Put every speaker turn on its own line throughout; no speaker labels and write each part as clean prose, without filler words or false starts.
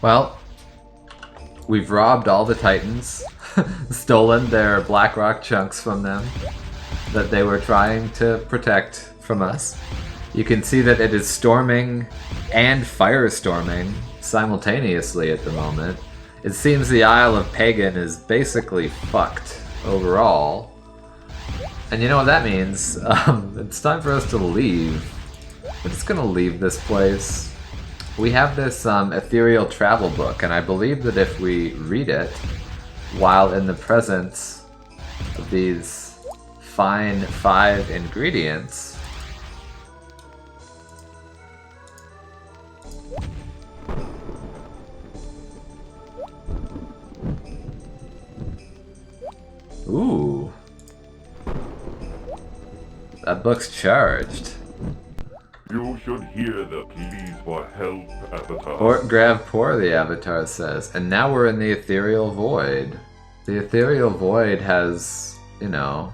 Well, we've robbed all the Titans, stolen their black rock chunks from them that they were trying to protect from us. You can see that it is storming and firestorming simultaneously at the moment. It seems the Isle of Pagan is basically fucked overall. And you know what that means? It's time for us to leave. We're just gonna leave this place. We have this ethereal travel book, and I believe that if we read it while in the presence of these fine 5 ingredients, ooh. That book's charged.
You should hear the pleas for help, Avatar.
Port Grav Poor, the Avatar says. And now we're in the Ethereal Void. The Ethereal Void has, you know,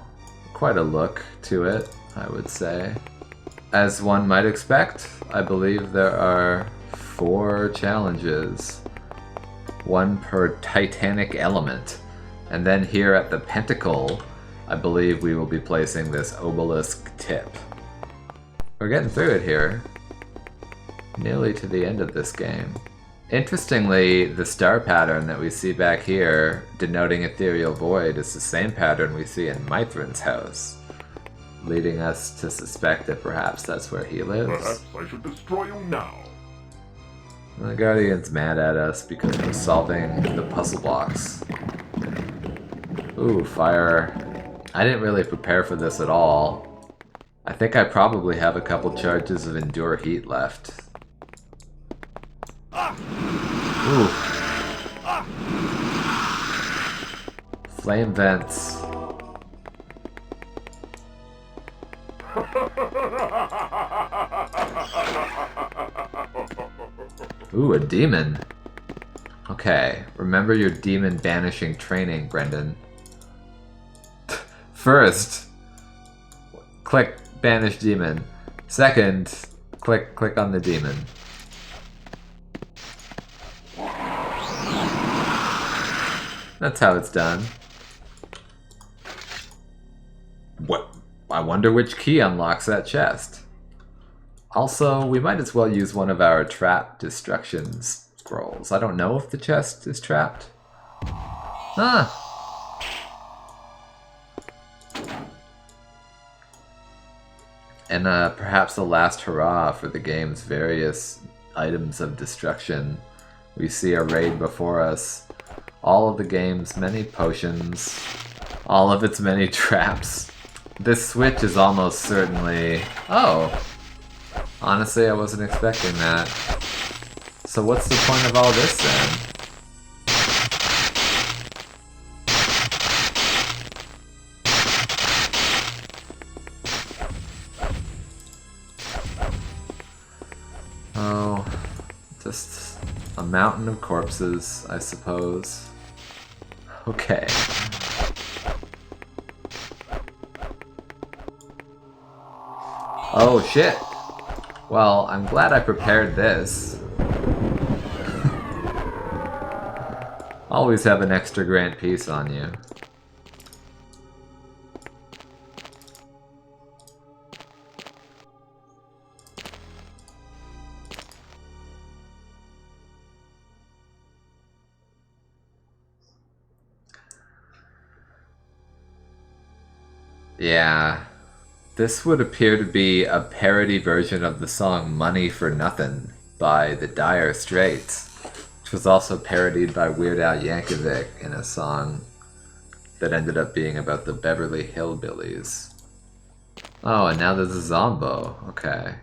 quite a look to it, I would say. As one might expect, I believe there are 4 challenges. 1 per Titanic element. And then here at the Pentacle, I believe we will be placing this obelisk tip. We're getting through it here. Nearly to the end of this game. Interestingly, the star pattern that we see back here, denoting Ethereal Void, is the same pattern we see in Mithrin's house, leading us to suspect that perhaps that's where he lives.
Perhaps I should destroy you now.
The Guardian's mad at us because we're solving the puzzle blocks. Ooh, fire. I didn't really prepare for this at all. I think I probably have a couple charges of Endure Heat left. Ooh. Flame vents. Ooh, a demon. Okay, remember your demon banishing training, Brendan. First, click banish demon. Second, click on the demon. That's how it's done. What? I wonder which key unlocks that chest. Also, we might as well use one of our trap destruction scrolls. I don't know if the chest is trapped. Ah! And perhaps the last hurrah for the game's various items of destruction. We see a raid before us. All of the game's many potions. All of its many traps. This switch is almost certainly... Oh! Honestly, I wasn't expecting that. So what's the point of all this then? Oh, just a mountain of corpses, I suppose. Okay. Oh shit! Well, I'm glad I prepared this. Always have an extra Grant piece on you. Yeah, this would appear to be a parody version of the song Money for Nothing by the Dire Straits, which was also parodied by Weird Al Yankovic in a song that ended up being about the Beverly Hillbillies. Oh, and now there's a Zombo. Okay.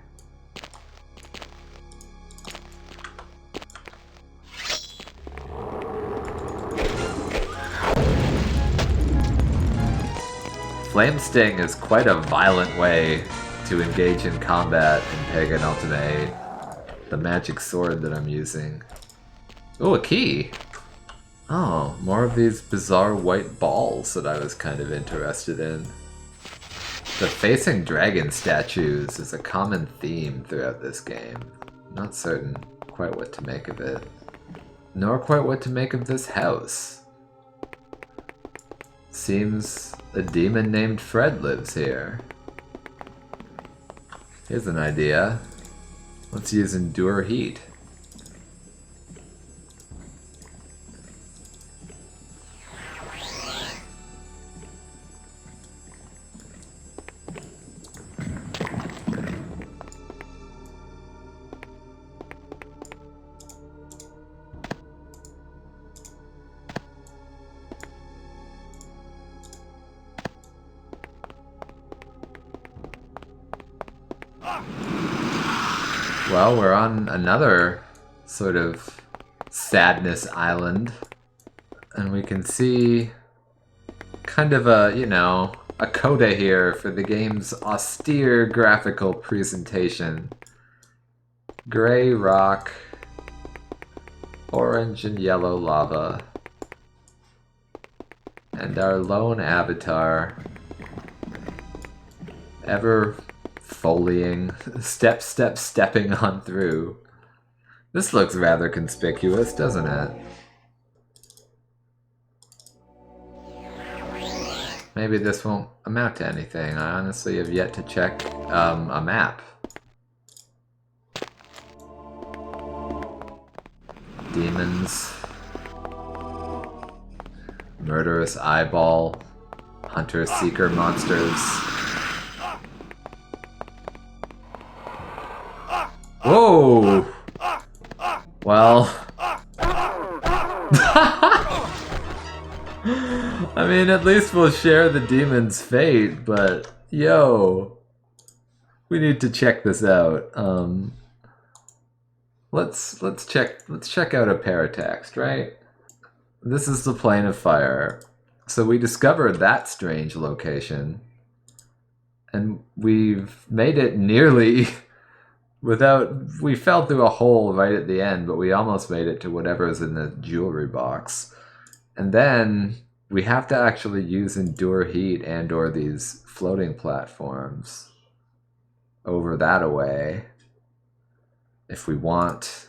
Flame Sting is quite a violent way to engage in combat in Pagan Ultime VIII. The magic sword that I'm using. Oh, a key! Oh, more of these bizarre white balls that I was kind of interested in. The facing dragon statues is a common theme throughout this game. Not certain quite what to make of it. nor quite what to make of this house. Seems a demon named Fred lives here. Here's an idea. Let's use Endure Heat. Well, we're on another sort of sadness island, and we can see kind of a, you know, a coda here for the game's austere graphical presentation. Gray rock, orange and yellow lava, and our lone avatar, ever foleying, stepping on through. This looks rather conspicuous, doesn't it? Maybe this won't amount to anything. I honestly have yet to check a map. Demons. Murderous eyeball. Hunter-seeker monsters. Whoa! Well... I mean, at least we'll share the demon's fate, but... Yo! We need to check this out. Let's check out a paratext, right? This is the plane of fire. So we discovered that strange location. And we've made it nearly... we fell through a hole right at the end, but we almost made it to whatever's in the jewelry box. And then we have to actually use Endure Heat and or these floating platforms over that away if we want.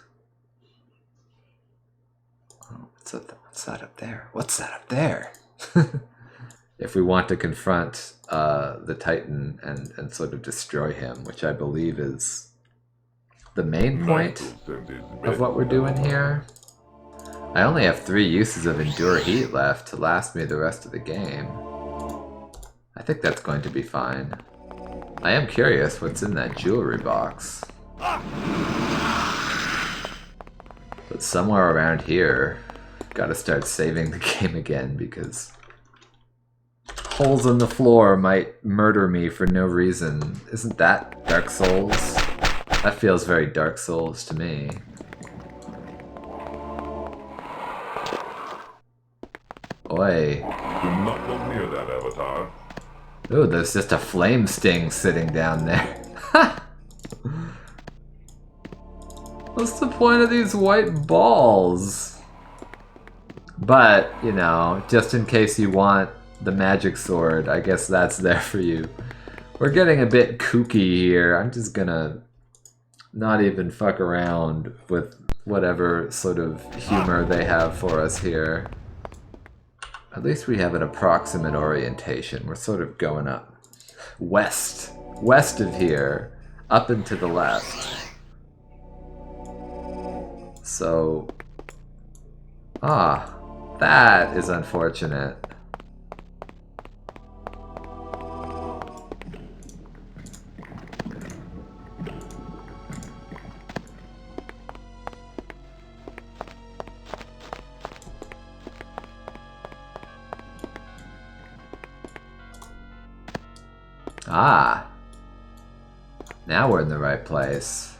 Oh, what's that up there? What's that up there? If we want to confront the Titan and sort of destroy him, which I believe is the main point of what we're doing here. I only have 3 uses of Endure Heat left to last me the rest of the game. I think that's going to be fine. I am curious what's in that jewelry box. But somewhere around here, gotta start saving the game again because holes in the floor might murder me for no reason. Isn't that Dark Souls? That feels very Dark Souls to me. Oi.
Do not go near that avatar.
Ooh, there's just a flame sting sitting down there. What's the point of these white balls? But, you know, just in case you want the magic sword, I guess that's there for you. We're getting a bit kooky here. I'm just gonna not even fuck around with whatever sort of humor they have for us here. At least we have an approximate orientation. We're sort of going up west of here, up and to the left. So, that is unfortunate. Now we're in the right place.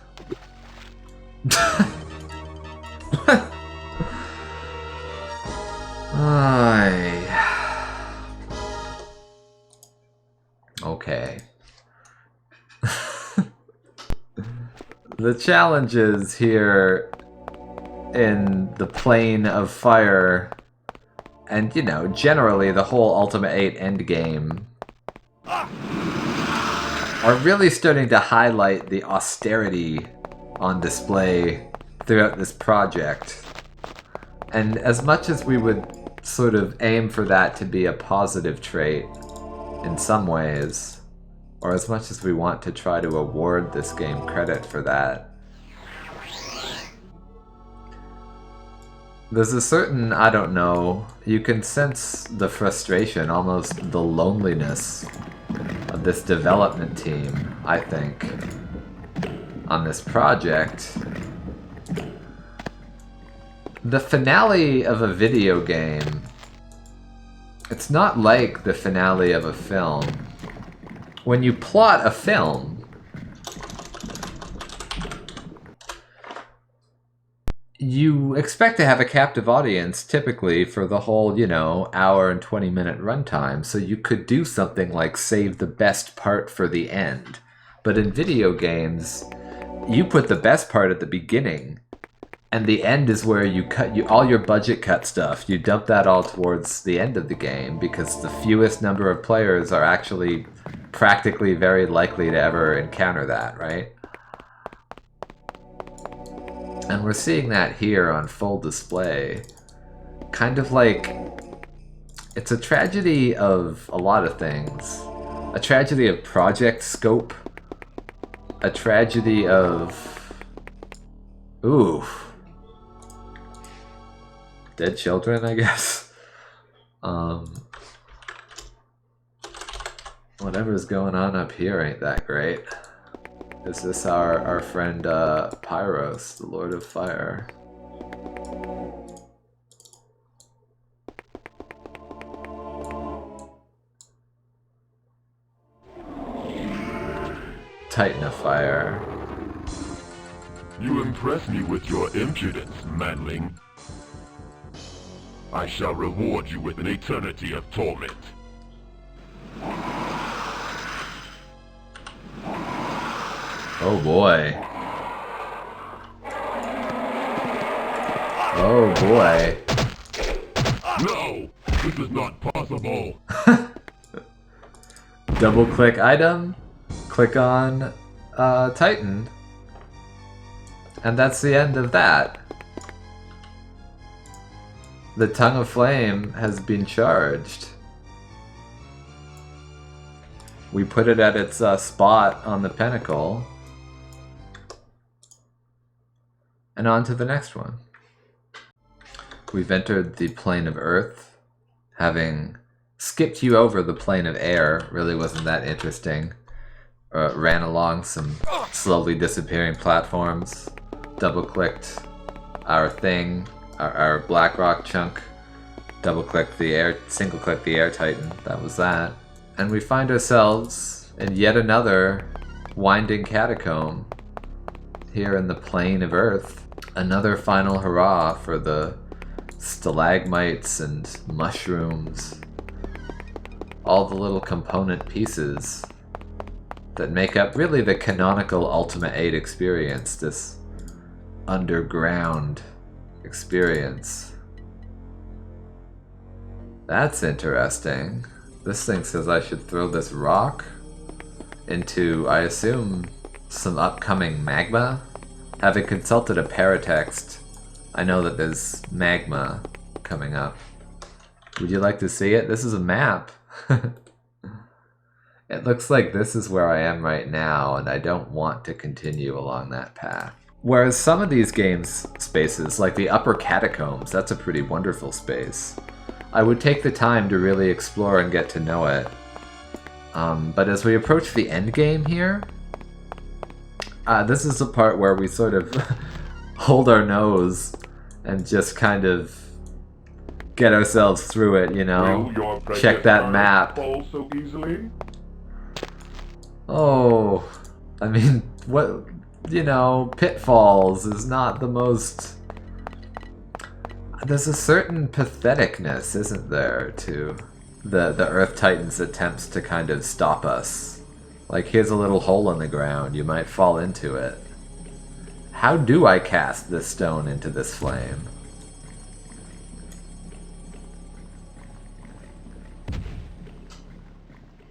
Okay. The challenges here in the plane of fire, and you know, generally the whole Ultima VIII endgame, are really starting to highlight the austerity on display throughout this project. And as much as we would sort of aim for that to be a positive trait in some ways, or as much as we want to try to award this game credit for that, there's a certain, I don't know, you can sense the frustration, almost the loneliness of this development team, I think, on this project. The finale of a video game, it's not like the finale of a film. When you plot a film, you expect to have a captive audience typically for the whole, hour and 20-minute runtime, so you could do something like save the best part for the end. But in video games, you put the best part at the beginning, and the end is where you cut all your budget cut stuff. You dump that all towards the end of the game because the fewest number of players are actually practically very likely to ever encounter that, right? And we're seeing that here on full display. Kind of like, it's a tragedy of a lot of things. A tragedy of project scope. A tragedy of... Ooh. Dead children, I guess. Whatever's going on up here ain't that great. Is this our friend Pyros, the Lord of Fire? Titan of Fire.
You impress me with your impudence, manling. I shall reward you with an eternity of torment.
Oh boy. Oh boy.
No! This is not possible!
Double click item, click on Titan, and that's the end of that. The Tongue of Flame has been charged. We put it at its spot on the pinnacle. And on to the next one. We've entered the plane of Earth, having skipped you over the plane of air. Really wasn't that interesting. Ran along some slowly disappearing platforms. Double-clicked our thing, our black rock chunk. Double-clicked the air, single-clicked the air titan. That was that. And we find ourselves in yet another winding catacomb here in the plane of Earth. Another final hurrah for the stalagmites and mushrooms. All the little component pieces that make up really the canonical Ultima VIII experience, this underground experience. That's interesting. This thing says I should throw this rock into, I assume, some upcoming magma? Having consulted a paratext, I know that there's magma coming up. Would you like to see it? This is a map. It looks like this is where I am right now, and I don't want to continue along that path. Whereas some of these games spaces, like the upper catacombs, that's a pretty wonderful space. I would take the time to really explore and get to know it. But as we approach the end game here, this is the part where we sort of hold our nose and just kind of get ourselves through it, you know? Check that map.
Fall so easily?
Oh, I mean, what, you know, pitfalls is not the most... There's a certain patheticness, isn't there, to the Earth Titan's attempts to kind of stop us. Like, here's a little hole in the ground, you might fall into it. How do I cast this stone into this flame?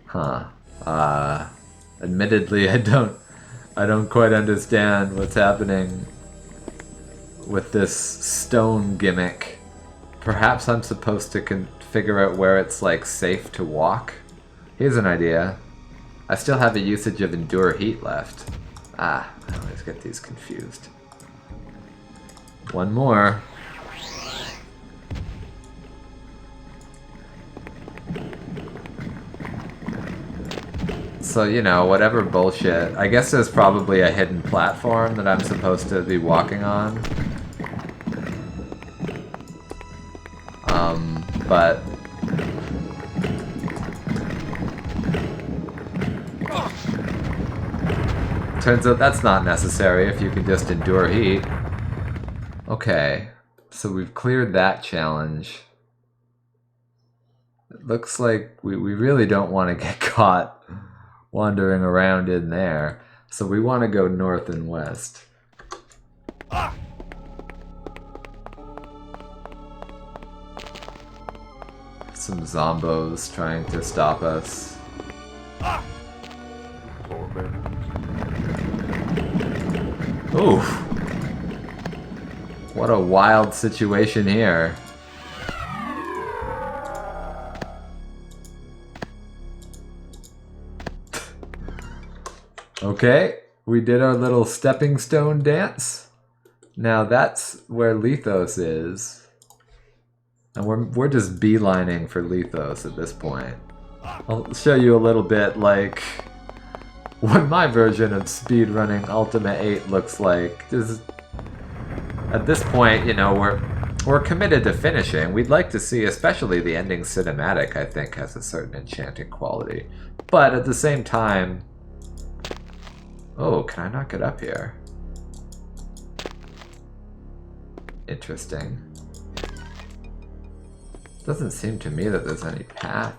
Huh. Admittedly, I don't quite understand what's happening with this stone gimmick. Perhaps I'm supposed to figure out where it's, like, safe to walk? Here's an idea. I still have a usage of Endure Heat left. Ah, I always get these confused. One more. So, you know, whatever bullshit. I guess there's probably a hidden platform that I'm supposed to be walking on. But... turns out that's not necessary if you can just endure heat. Okay, so we've cleared that challenge. It looks like we really don't want to get caught wandering around in there. So we want to go north and west. Some zombos trying to stop us. Oof. What a wild situation here. Okay, we did our little stepping stone dance. Now that's where Lethos is. And we're just beelining for Lethos at this point. I'll show you a little bit like what my version of speedrunning Ultima VIII looks like. Just at this point, you know, we're committed to finishing. We'd like to see, especially the ending cinematic, I think, has a certain enchanting quality. But at the same time... Oh, can I not get up here? Interesting. Doesn't seem to me that there's any path.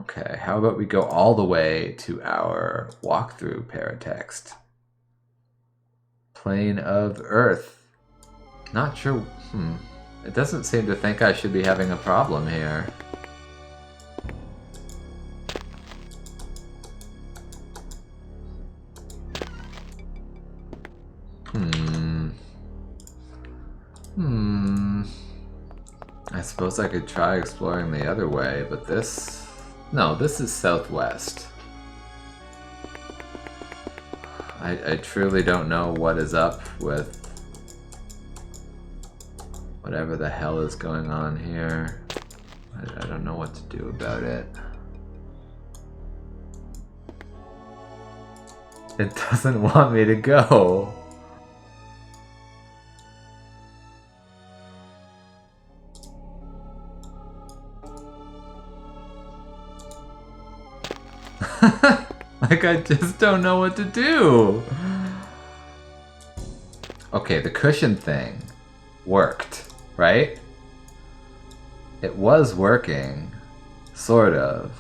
Okay, how about we go all the way to our walkthrough paratext. Plane of Earth. Not sure, It doesn't seem to think I should be having a problem here. I suppose I could try exploring the other way, but this... No, this is southwest. I truly don't know what is up with whatever the hell is going on here. I don't know what to do about it. It doesn't want me to go. Like, I just don't know what to do. Okay, the cushion thing worked, right? It was working, sort of.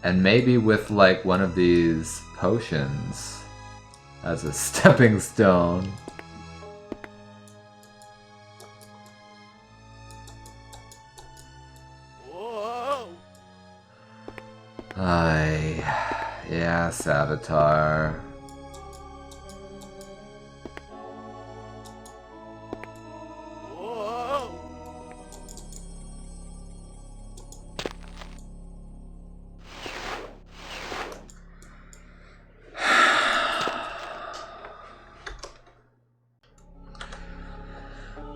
And maybe with, like, one of these potions as a stepping stone. Yes, Avatar.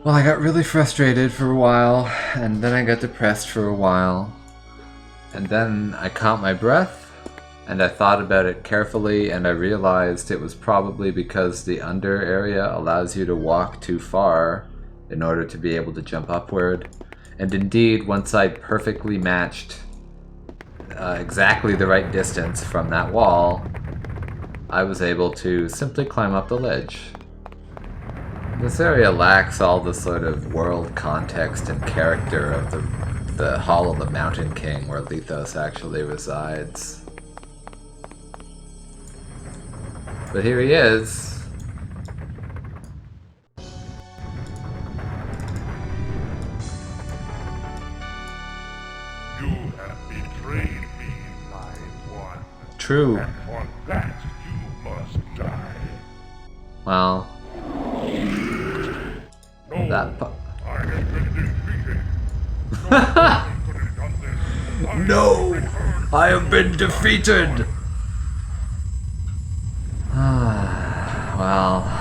Well, I got really frustrated for a while, and then I got depressed for a while. And then I caught my breath, and I thought about it carefully, and I realized it was probably because the under area allows you to walk too far in order to be able to jump upward. And indeed, once I perfectly matched exactly the right distance from that wall, I was able to simply climb up the ledge. This area lacks all the sort of world context and character of the Hall of the Mountain King, where Lethos actually resides. But here he is.
You have betrayed me, my one.
True.
And for that you must die.
Well.
No
That
I have been defeated.
No! I have been defeated! Well...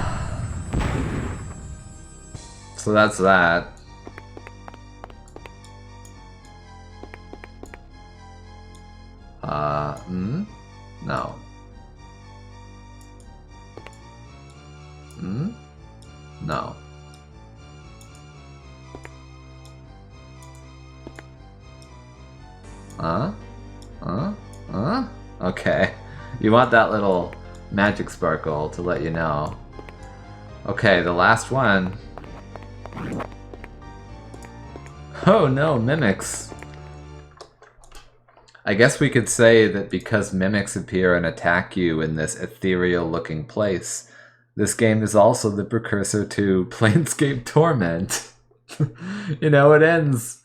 So that's that. No. No. Okay. You want that little magic sparkle to let you know. Okay, the last one. Oh no, mimics. I guess we could say that because mimics appear and attack you in this ethereal looking place, this game is also the precursor to Planescape Torment. You know, it ends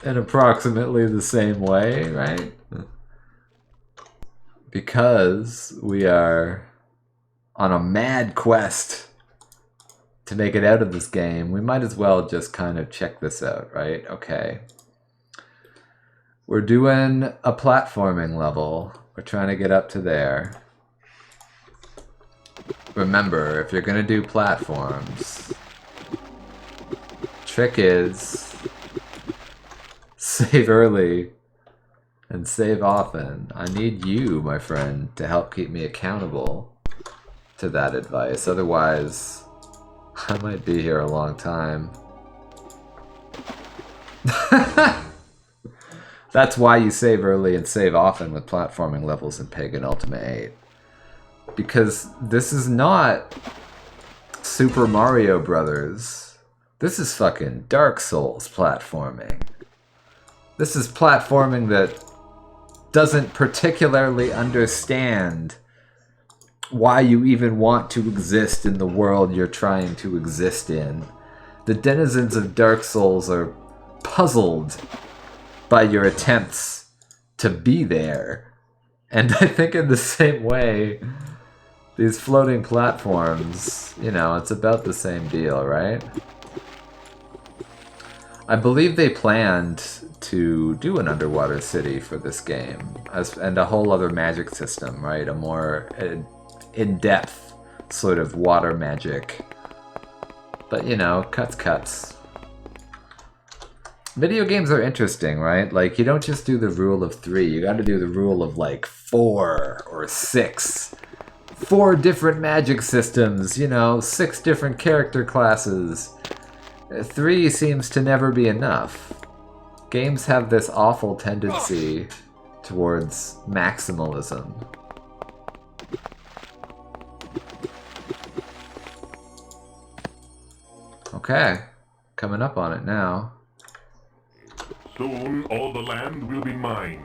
in approximately the same way, right? Because we are on a mad quest to make it out of this game, we might as well just kind of check this out, right? Okay. We're doing a platforming level. We're trying to get up to there. Remember, if you're gonna do platforms, trick is save early and save often. I need you, my friend, to help keep me accountable to that advice. Otherwise, I might be here a long time. That's why you save early and save often with platforming levels in Pagan Ultime VIII. Because this is not Super Mario Brothers. This is fucking Dark Souls platforming. This is platforming that doesn't particularly understand why you even want to exist in the world you're trying to exist in. The denizens of Dark Souls are puzzled by your attempts to be there. And I think in the same way, these floating platforms, you know, it's about the same deal, right? I believe they planned to do an underwater city for this game, and a whole other magic system, right? A more in-depth sort of water magic. But, you know, cuts. Video games are interesting, right? Like, you don't just do the rule of 3, you gotta do the rule of, like, 4 or 6. 4 different magic systems, you know, 6 different character classes. 3 seems to never be enough. Games have this awful tendency towards maximalism. Okay, coming up on it now.
Soon all the land will be mine.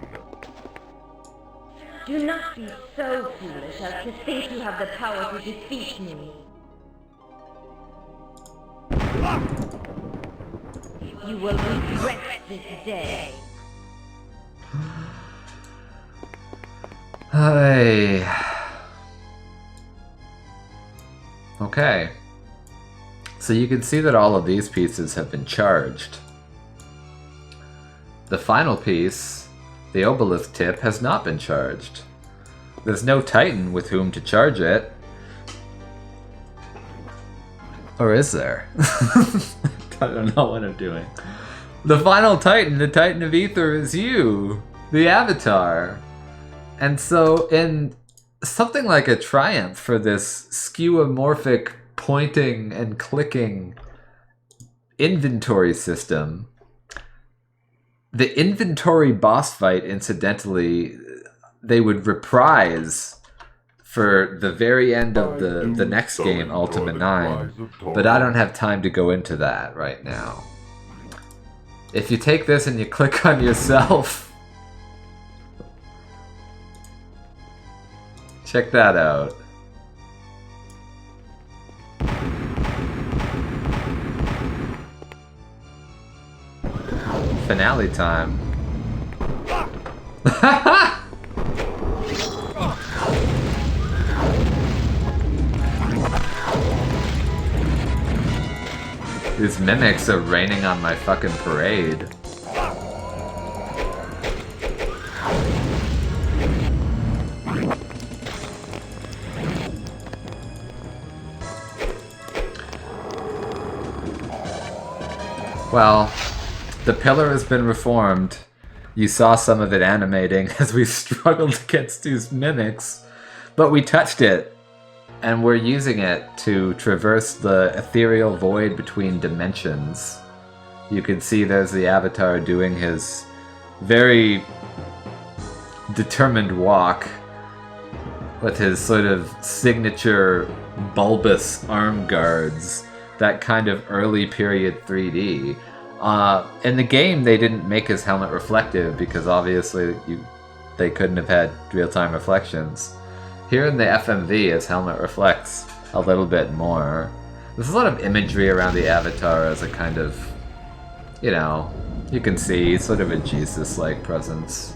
Do not be so foolish as to think you have the power to defeat me. You will regret this day.
Hey. Okay. So you can see that all of these pieces have been charged. The final piece, the obelisk tip, has not been charged. There's no Titan with whom to charge it. Or is there? I don't know what I'm doing. The final Titan, the Titan of Ether, is you, the Avatar. And so in something like a triumph for this skeuomorphic pointing and clicking inventory system, the inventory boss fight, incidentally, they would reprise for the very end of the next game, Ultima IX, but I don't have time to go into that right now. If you take this and you click on yourself, check that out. Finale time. These mimics are raining on my fucking parade. Well, the pillar has been reformed. You saw some of it animating as we struggled against these mimics, but we touched it, and we're using it to traverse the ethereal void between dimensions. You can see there's the avatar doing his very determined walk with his sort of signature bulbous arm guards. That kind of early period 3D. In the game, they didn't make his helmet reflective because obviously they couldn't have had real-time reflections. Here in the FMV, his helmet reflects a little bit more. There's a lot of imagery around the avatar as a kind of, you know, you can see sort of a Jesus-like presence.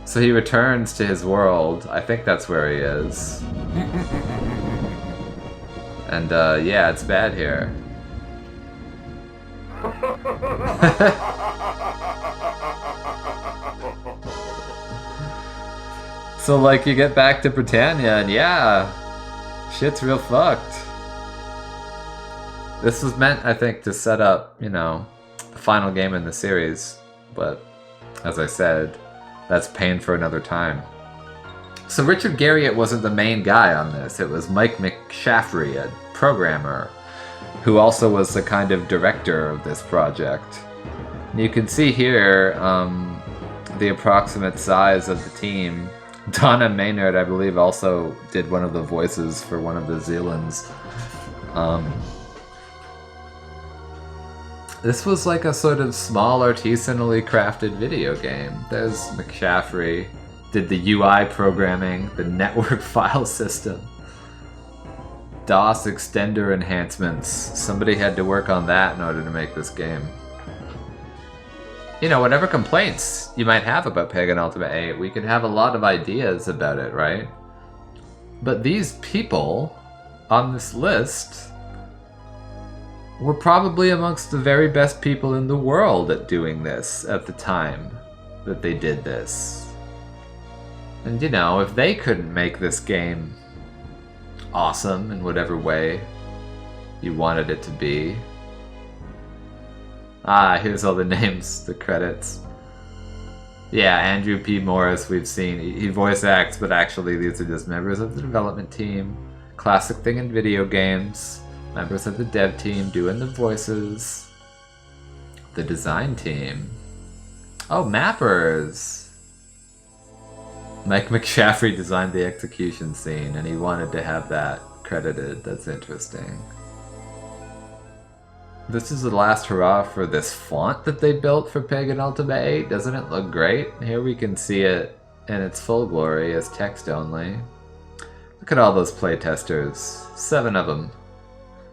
So he returns to his world. I think that's where he is. And yeah, it's bad here. So like you get back to Britannia and yeah, shit's real fucked. This was meant, I think, to set up, you know, the final game in the series, but as I said, that's pain for another time. So Richard Garriott wasn't the main guy on this. It was Mike McShaffrey, a programmer, who also was the kind of director of this project. And you can see here the approximate size of the team. Donna Maynard, I believe, also did one of the voices for one of the Zealands. This was like a sort of small, artisanally crafted video game. There's McShaffrey. Did the UI programming, the network file system, DOS extender enhancements. Somebody had to work on that in order to make this game. You know, whatever complaints you might have about Pagan Ultime VIII, we could have a lot of ideas about it, right? But these people on this list were probably amongst the very best people in the world at doing this at the time that they did this. And you know, if they couldn't make this game awesome in whatever way you wanted it to be. Ah, here's all the names, the credits. Yeah, Andrew P. Morris, we've seen. He voice acts, but actually these are just members of the development team. Classic thing in video games. Members of the dev team doing the voices. The design team. Oh, mappers! Mike McShaffrey designed the execution scene, and he wanted to have that credited. That's interesting. This is the last hurrah for this font that they built for Pagan Ultime VIII. Doesn't it look great? Here we can see it in its full glory as text only. Look at all those playtesters. 7 of them.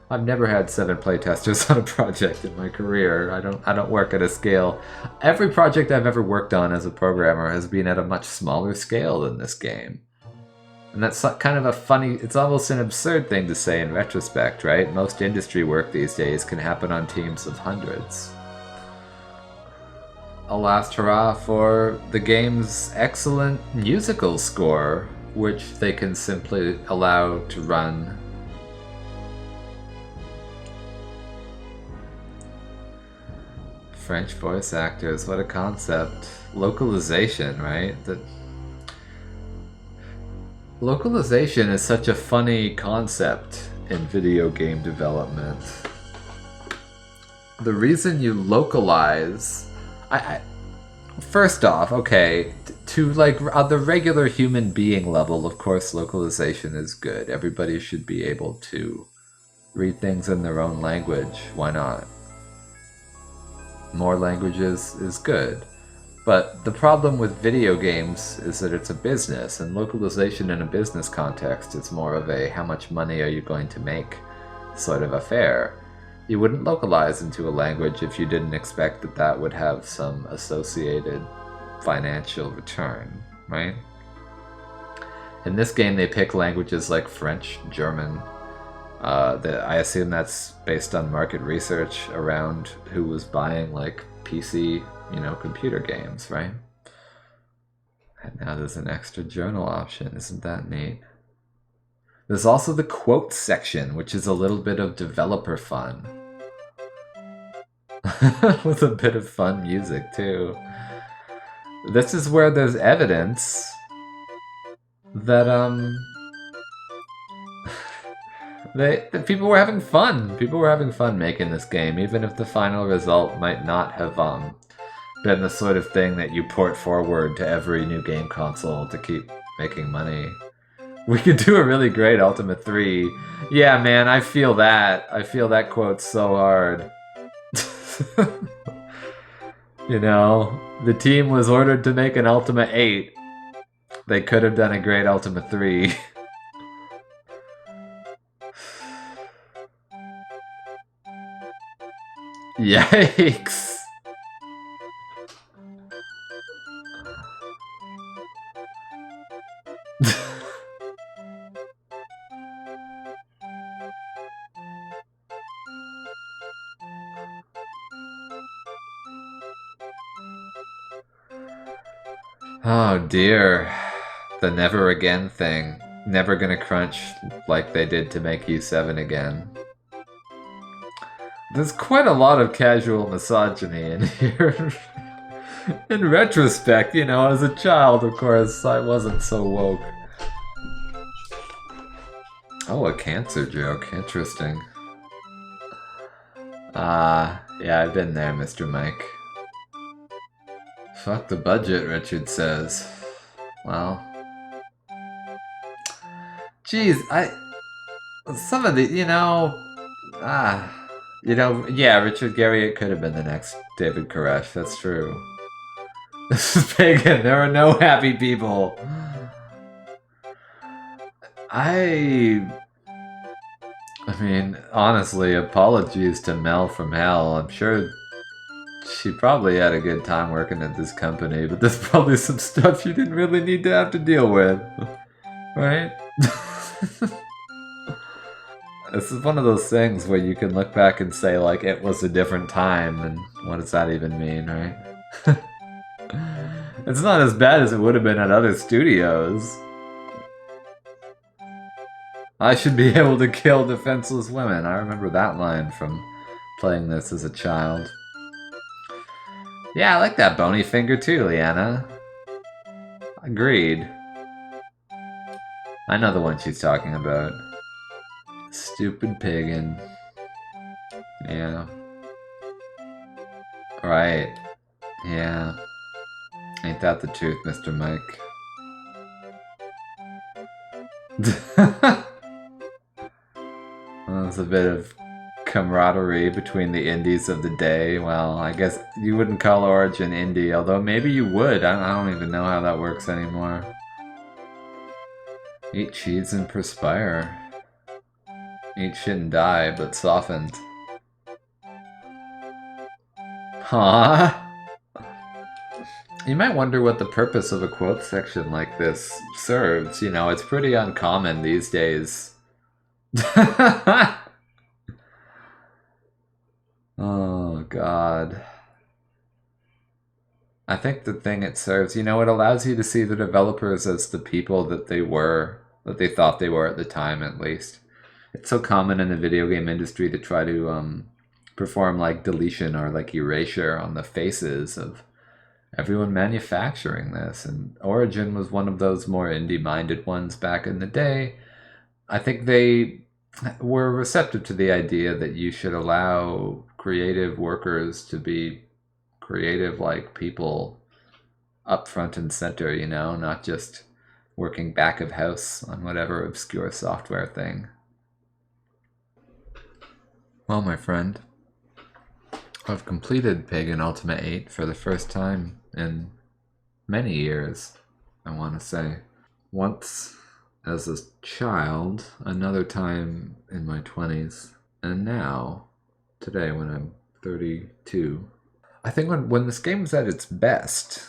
I've never had 7 playtesters on a project in my career. I don't work at a scale. Every project I've ever worked on as a programmer has been at a much smaller scale than this game. And that's kind of a funny, it's almost an absurd thing to say in retrospect, right? Most industry work these days can happen on teams of hundreds. A last hurrah for the game's excellent musical score, which they can simply allow to run. French voice actors, what a concept. Localization, right? Localization is such a funny concept in video game development. The reason you localize... First off, okay, to like the regular human being level, of course localization is good. Everybody should be able to read things in their own language. Why not? More languages is good. But the problem with video games is that it's a business, and localization in a business context is more of a how much money are you going to make sort of affair. You wouldn't localize into a language if you didn't expect that that would have some associated financial return, right? In this game they pick languages like French, German, I assume that's based on market research around who was buying like PC, computer games, right? And now there's an extra journal option. Isn't that neat? There's also the quote section, which is a little bit of developer fun. With a bit of fun music, too. This is where there's evidence that, that people were having fun. People were having fun making this game, even if the final result might not have, been the sort of thing that you port forward to every new game console to keep making money. We could do a really great Ultima 3. Yeah, man, I feel that. I feel that quote so hard. The team was ordered to make an Ultima 8. They could have done a great Ultima 3. Yikes. Oh dear. The never again thing. Never gonna crunch like they did to make U7 again. There's quite a lot of casual misogyny in here. In retrospect, as a child, of course, I wasn't so woke. Oh, a cancer joke. Interesting. Yeah, I've been there, Mr. Mike. Fuck the budget, Richard says. Well... Geez, some of the, yeah, Richard Gary, it could have been the next David Koresh, that's true. This is Pagan, there are no happy people. I mean, honestly, apologies to Mel from Hell. I'm sure she probably had a good time working at this company, but there's probably some stuff you didn't really need to have to deal with. Right? This is one of those things where you can look back and say, like, it was a different time, and what does that even mean, right? It's not as bad as it would have been at other studios. I should be able to kill defenseless women. I remember that line from playing this as a child. Yeah, I like that bony finger too, Leanna. Agreed. I know the one she's talking about. Stupid pagan. Yeah. Right. Yeah. Ain't that the truth, Mr. Mike? Well, there's a bit of camaraderie between the indies of the day. Well, I guess you wouldn't call Origin indie, although maybe you would. I don't even know how that works anymore. Eat cheese and perspire. Eat shit and die, but softened. Huh? You might wonder what the purpose of a quote section like this serves. It's pretty uncommon these days. Oh, God. I think the thing it serves, it allows you to see the developers as the people that they were, that they thought they were at the time, at least. It's so common in the video game industry to try to perform like deletion or like erasure on the faces of everyone manufacturing this, and Origin was one of those more indie-minded ones back in the day. I think they were receptive to the idea that you should allow creative workers to be creative like people up front and center, not just working back of house on whatever obscure software thing. Well, my friend, I've completed Pagan Ultima VIII for the first time in many years, I want to say. Once as a child, another time in my 20s, and now, today when I'm 32. I think when this game was at its best,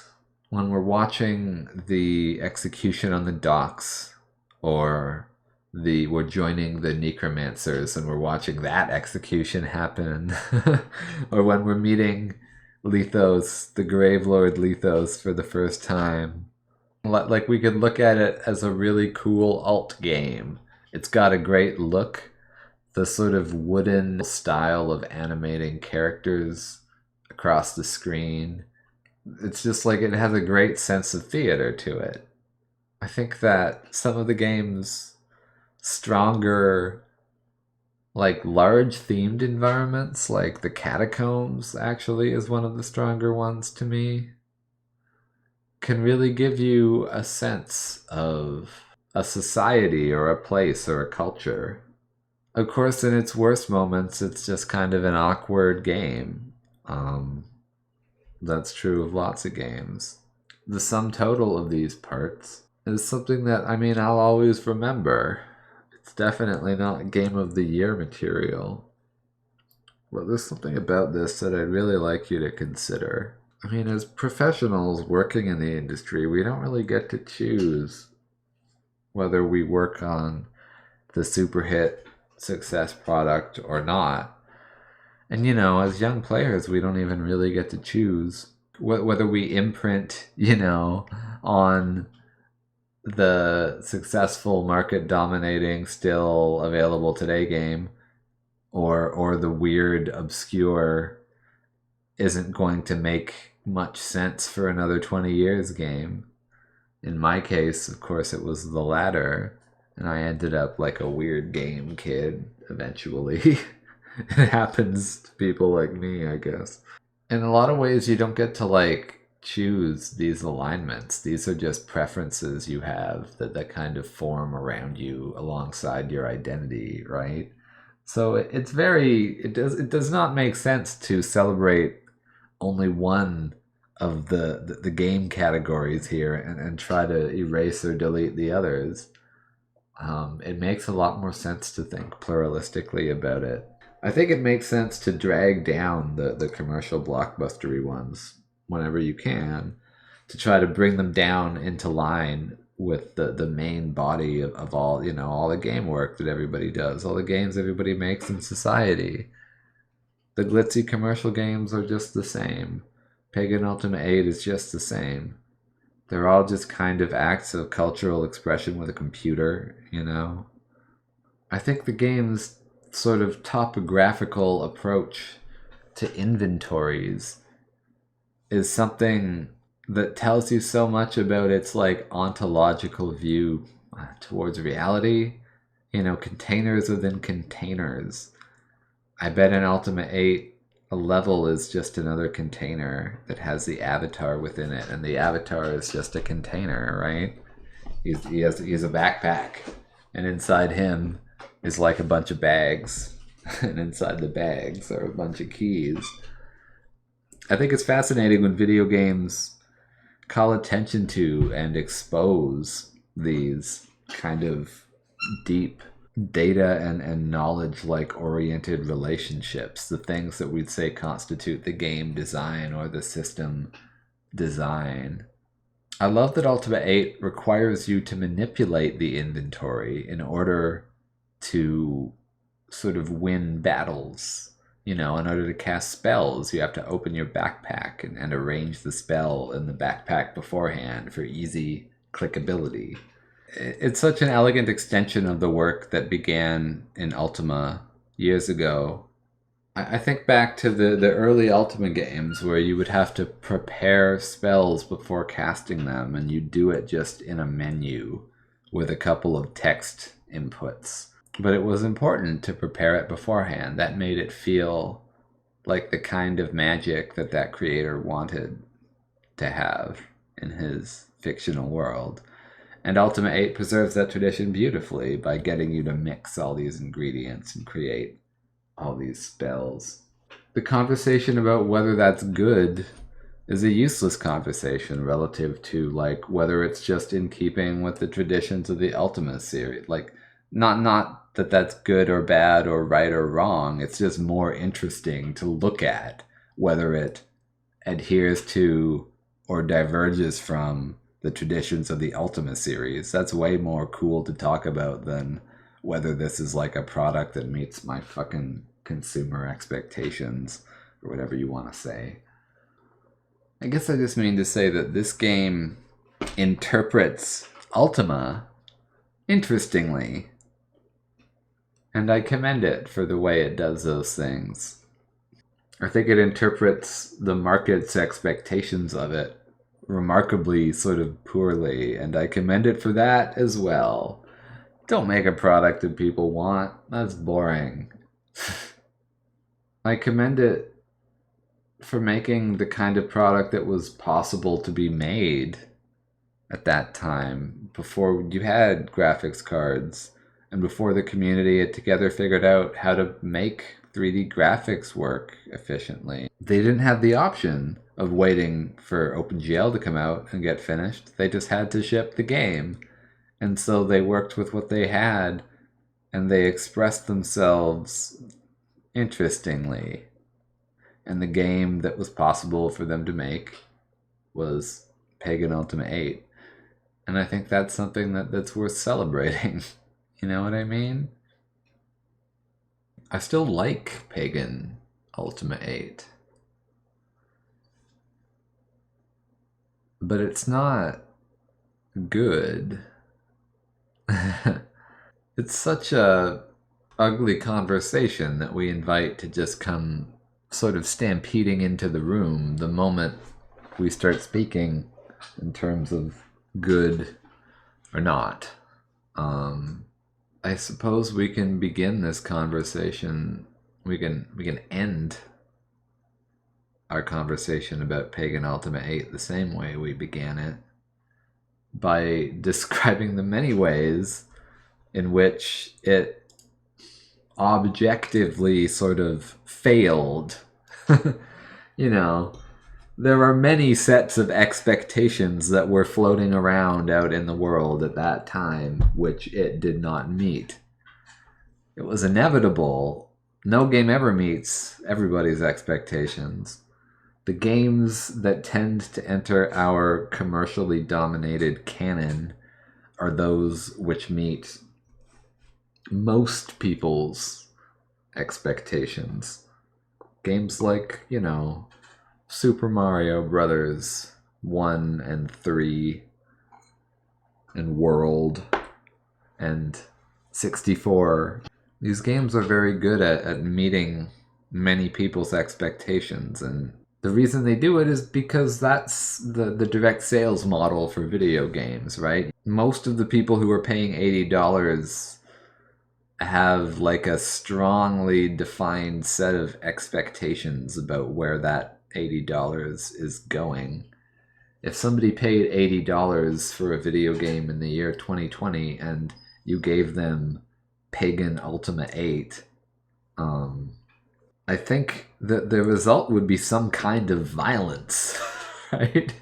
when we're watching the execution on the docks, or we're joining the necromancers and we're watching that execution happen, or when we're meeting Lethos, the Grave Lord Lethos, for the first time. Like, we could look at it as a really cool alt game. It's got a great look. The sort of wooden style of animating characters across the screen. It's just like it has a great sense of theater to it. I think that some of the game's stronger, like, large themed environments, like the catacombs actually is one of the stronger ones to me, can really give you a sense of a society or a place or a culture. Of course, in its worst moments, it's just kind of an awkward game. That's true of lots of games. The sum total of these parts is something that, I mean, I'll always remember. It's definitely not Game of the Year material. But there's something about this that I'd really like you to consider. I mean, as professionals working in the industry, we don't really get to choose whether we work on the super hit success product or not. And, you know, as young players, we don't even really get to choose whether we imprint, you know, on the successful market dominating still available today game, or the weird obscure isn't going to make much sense for another 20 years game. In my case, of course, it was the latter, and I ended up like a weird game kid eventually. It happens to people like me, I guess. In a lot of ways, you don't get to like choose these alignments. These are just preferences you have that kind of form around you alongside your identity, right? So it does not make sense to celebrate only one of the game categories here and try to erase or delete the others. It makes a lot more sense to think pluralistically about it. I think it makes sense to drag down the commercial blockbustery ones whenever you can, to try to bring them down into line with the main body of all, you know, all the game work that everybody does, all the games everybody makes in society. The glitzy commercial games are just the same. Pagan Ultime VIII is just the same. They're all just kind of acts of cultural expression with a computer, you know? I think the game's sort of topographical approach to inventories is something that tells you so much about its like ontological view towards reality. You know, containers within containers. I bet in Ultima 8, a level is just another container that has the avatar within it, and the avatar is just a container, right? He's a backpack, and inside him is like a bunch of bags, and inside the bags are a bunch of keys. I think it's fascinating when video games call attention to and expose these kind of deep data and knowledge like oriented relationships, the things that we'd say constitute the game design or the system design. I love that Ultima 8 requires you to manipulate the inventory in order to sort of win battles. You know, in order to cast spells, you have to open your backpack and arrange the spell in the backpack beforehand for easy clickability. It's such an elegant extension of the work that began in Ultima years ago. I think back to the early Ultima games where you would have to prepare spells before casting them, and you do it just in a menu with a couple of text inputs. But it was important to prepare it beforehand. That made it feel like the kind of magic that creator wanted to have in his fictional world. And Ultima 8 preserves that tradition beautifully by getting you to mix all these ingredients and create all these spells. The conversation about whether that's good is a useless conversation relative to like whether it's just in keeping with the traditions of the Ultima series. Like, not that that's good or bad or right or wrong. It's just more interesting to look at whether it adheres to or diverges from the traditions of the Ultima series. That's way more cool to talk about than whether this is like a product that meets my fucking consumer expectations, or whatever you want to say. I guess I just mean to say that this game interprets Ultima interestingly, and I commend it for the way it does those things. I think it interprets the market's expectations of it remarkably sort of poorly, and I commend it for that as well. Don't make a product that people want. That's boring. I commend it for making the kind of product that was possible to be made at that time, before you had graphics cards, and before the community had together figured out how to make 3D graphics work efficiently. They didn't have the option of waiting for OpenGL to come out and get finished. They just had to ship the game. And so they worked with what they had, and they expressed themselves interestingly. And the game that was possible for them to make was Pagan Ultime VIII. And I think that's something that's worth celebrating. You know what I mean? I still like Pagan Ultime VIII. But it's not good. It's such a ugly conversation that we invite to just come sort of stampeding into the room the moment we start speaking in terms of good or not. I suppose we can begin this conversation. We can end our conversation about Pagan Ultime VIII the same way we began it, by describing the many ways in which it objectively sort of failed. You know, there are many sets of expectations that were floating around out in the world at that time, which it did not meet. It was inevitable. No game ever meets everybody's expectations. The games that tend to enter our commercially dominated canon are those which meet most people's expectations. Games like, you know, Super Mario Brothers 1 and 3, and World, and 64. These games are very good at meeting many people's expectations, and the reason they do it is because that's the direct sales model for video games, right? Most of the people who are paying $80 have like a strongly defined set of expectations about where that $80 is going. If somebody paid $80 for a video game in the year 2020 and you gave them Pagan Ultime VIII, I think that the result would be some kind of violence, right?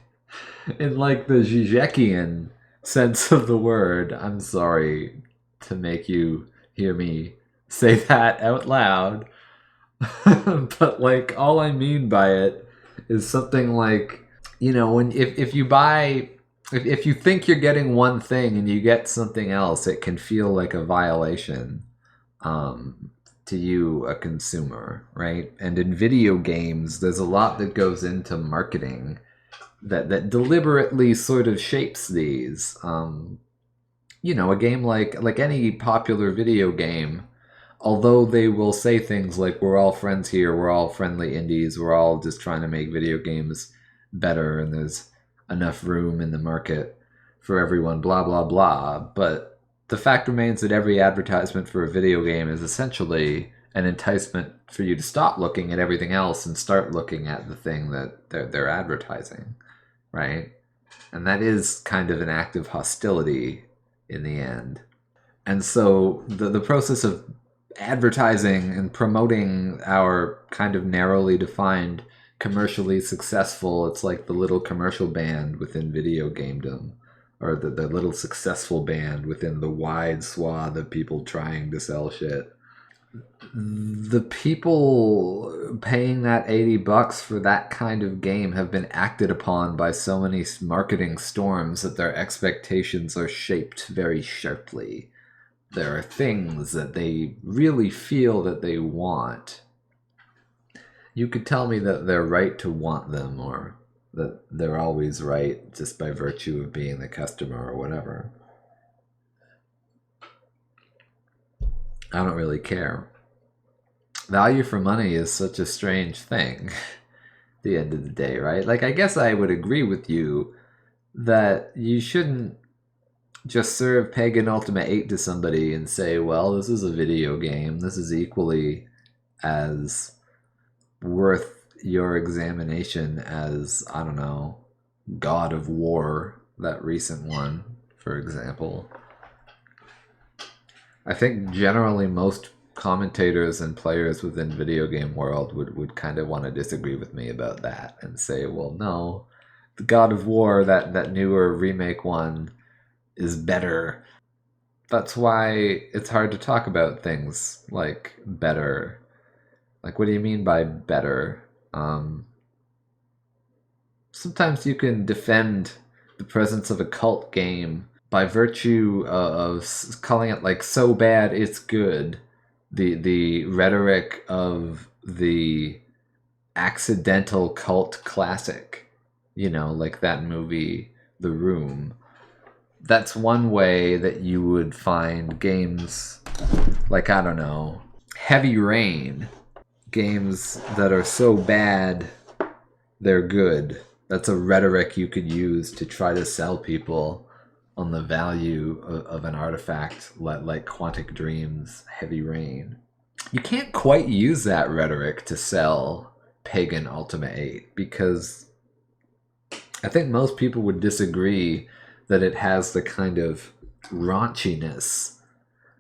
In like the Zizekian sense of the word. I'm sorry to make you hear me say that out loud. But like, all I mean by it is something like, you know, when if you buy, if you think you're getting one thing and you get something else, it can feel like a violation to you, a consumer, right? And in video games, there's a lot that goes into marketing that deliberately sort of shapes these. You know, a game like any popular video game, although they will say things like, we're all friends here, we're all friendly indies, we're all just trying to make video games better, and there's enough room in the market for everyone, blah, blah, blah. But the fact remains that every advertisement for a video game is essentially an enticement for you to stop looking at everything else and start looking at the thing that they're advertising, right? And that is kind of an act of hostility in the end. And so the process of advertising and promoting our kind of narrowly defined commercially successful, it's like the little commercial band within video gamedom, or the little successful band within the wide swath of people trying to sell shit. The people paying that $80 for that kind of game have been acted upon by so many marketing storms that their expectations are shaped very sharply. there are things that they really feel that they want, you could tell me that they're right to want them, or that they're always right just by virtue of being the customer or whatever. I don't really care. Value for money is such a strange thing at the end of the day, right? Like, I guess I would agree with you that you shouldn't just serve Pagan Ultime VIII to somebody and say, well, this is a video game. This is equally as worth your examination as, I don't know, God of War, that recent one, for example. I think generally most commentators and players within video game world would kind of want to disagree with me about that and say, well, no, the God of War, that newer remake one, is better. That's why it's hard to talk about things like better. Like, what do you mean by better? Sometimes you can defend the presence of a cult game by virtue of calling it like so bad it's good. The rhetoric of the accidental cult classic, like that movie The Room. That's one way that you would find games like, I don't know, Heavy Rain. Games that are so bad they're good. That's a rhetoric you could use to try to sell people on the value of an artifact like Quantic Dream's Heavy Rain. You can't quite use that rhetoric to sell Pagan Ultime VIII because I think most people would disagree that it has the kind of raunchiness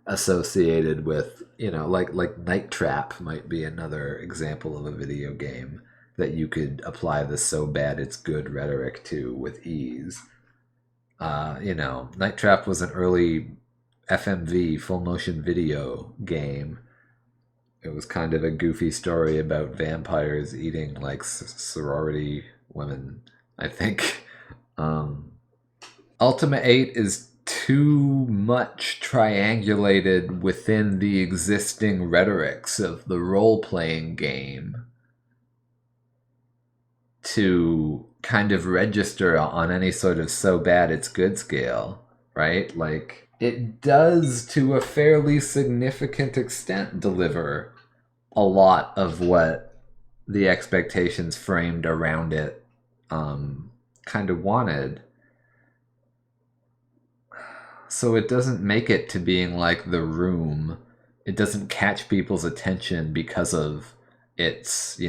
associated with, like Night Trap might be another example of a video game that you could apply the so bad it's good rhetoric to with ease. Night Trap was an early FMV, full motion video game. It was kind of a goofy story about vampires eating like sorority women, I think. Ultima 8 is too much triangulated within the existing rhetorics of the role-playing game to kind of register on any sort of so bad it's good scale, right? Like, it does to a fairly significant extent deliver a lot of what the expectations framed around it kind of wanted. So it doesn't make it to being like The Room. It doesn't catch people's attention because of its,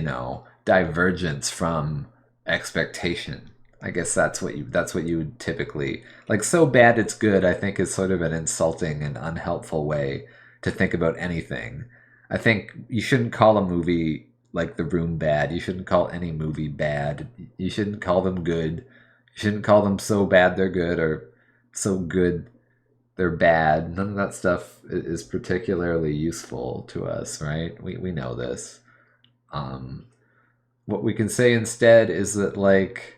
divergence from expectation. I guess that's what you would typically like. So bad it's good, I think, is sort of an insulting and unhelpful way to think about anything. I think you shouldn't call a movie like The Room bad. You shouldn't call any movie bad. You shouldn't call them good. You shouldn't call them so bad they're good or so good they're bad. None of that stuff is particularly useful to us, right? We know this. What we can say instead is that, like,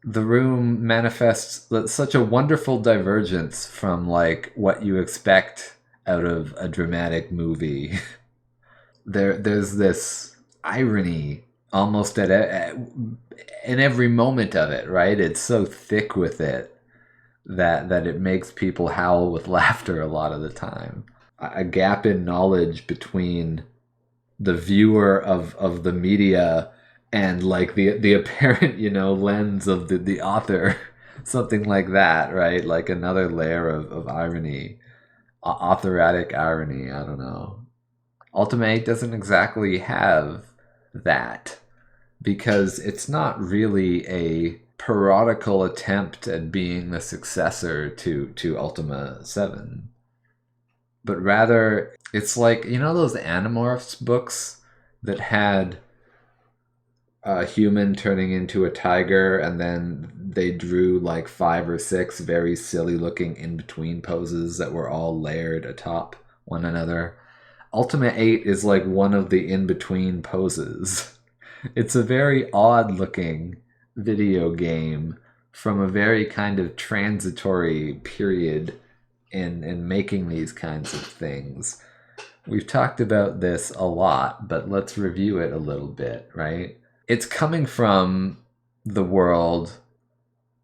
The Room manifests such a wonderful divergence from, like, what you expect out of a dramatic movie. There's this irony almost in every moment of it, right? It's so thick with it that it makes people howl with laughter a lot of the time. A gap in knowledge between the viewer of the media and like the apparent lens of the author, something like that, right? Like another layer of irony, authoritic irony. I don't know. Ultima 8 doesn't exactly have that because it's not really a parodical attempt at being the successor to Ultima VII, but rather it's like, those Animorphs books that had a human turning into a tiger and then they drew like 5 or 6 very silly looking in-between poses that were all layered atop one another. Ultima 8 is like one of the in-between poses. It's a very odd looking video game from a very kind of transitory period in making these kinds of things. We've talked about this a lot, but let's review it a little bit, right? It's coming from the world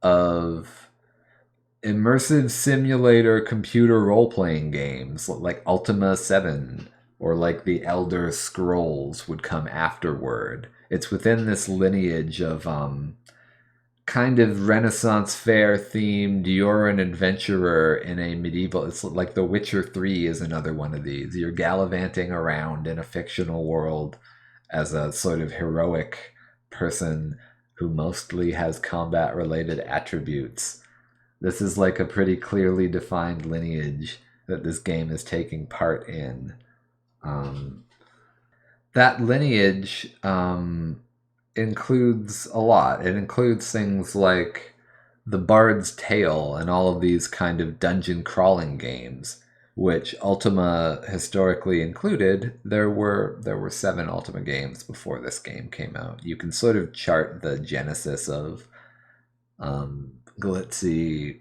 of immersive simulator computer role-playing games like Ultima VII or like the Elder Scrolls would come afterward. It's within this lineage of kind of Renaissance fair themed. You're an adventurer in a medieval. It's like The Witcher 3 is another one of these. You're gallivanting around in a fictional world as a sort of heroic person who mostly has combat related attributes. This is like a pretty clearly defined lineage that this game is taking part in. That lineage includes a lot. It includes things like the Bard's Tale and all of these kind of dungeon crawling games, which Ultima historically included. There were 7 Ultima games before this game came out. You can sort of chart the genesis of glitzy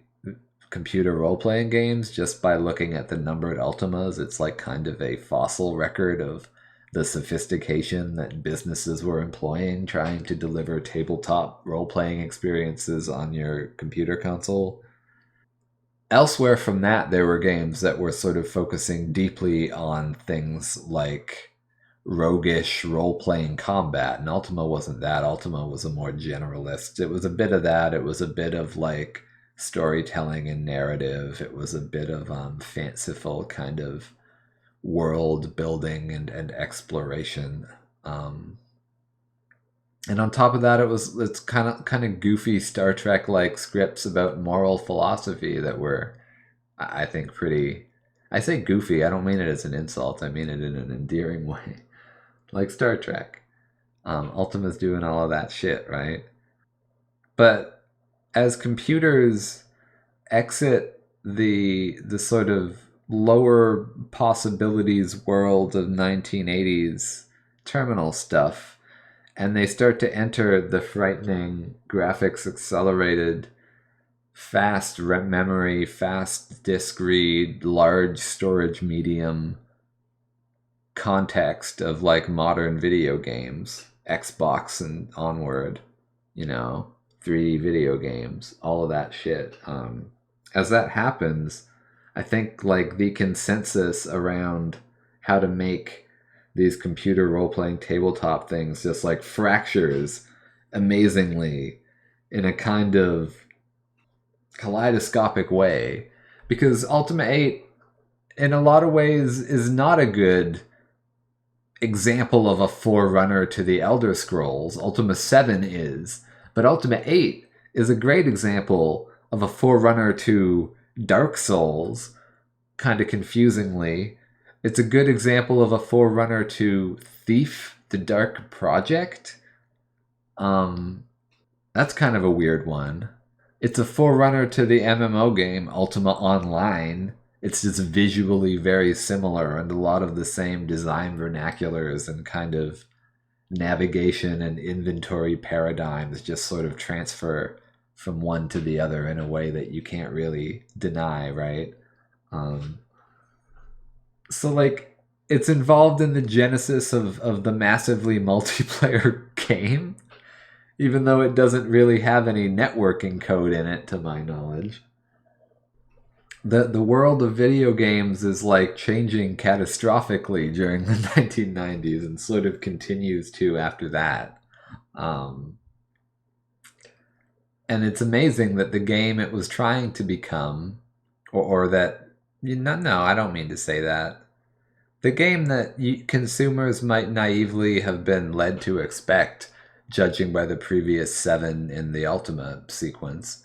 computer role-playing games just by looking at the numbered Ultimas. It's like kind of a fossil record of the sophistication that businesses were employing trying to deliver tabletop role-playing experiences on your computer console. Elsewhere from that, there were games that were sort of focusing deeply on things like roguish role-playing combat, and Ultima wasn't that. Ultima was a more generalist. It was a bit of that. It was a bit of like storytelling and narrative. It was a bit of fanciful kind of world building and exploration. And on top of that, it's kind of goofy Star Trek like scripts about moral philosophy that were, I think, pretty. I say goofy. I don't mean it as an insult. I mean it in an endearing way, like Star Trek. Ultima's doing all of that shit, right? But as computers exit the sort of lower possibilities world of 1980s terminal stuff, and they start to enter the frightening graphics accelerated, fast memory, fast disk read, large storage medium context of like modern video games, Xbox and onward, 3D video games, all of that shit. As that happens, I think like the consensus around how to make these computer role-playing tabletop things just like fractures amazingly in a kind of kaleidoscopic way, because Ultima 8 in a lot of ways is not a good example of a forerunner to the Elder Scrolls. Ultima 7 is, but Ultima 8 is a great example of a forerunner to Dark Souls, kind of confusingly. It's a good example of a forerunner to Thief, the Dark Project. That's kind of a weird one. It's a forerunner to the MMO game Ultima Online. It's just visually very similar, and a lot of the same design vernaculars and kind of navigation and inventory paradigms just sort of transfer from one to the other in a way that you can't really deny, right? So like it's involved in the genesis of the massively multiplayer game, even though it doesn't really have any networking code in it to my knowledge. The world of video games is like changing catastrophically during the 1990s and sort of continues to after that. And it's amazing that the game it was trying to become, or that, no, I don't mean to say that. The game that consumers might naively have been led to expect, judging by the previous 7 in the Ultima sequence,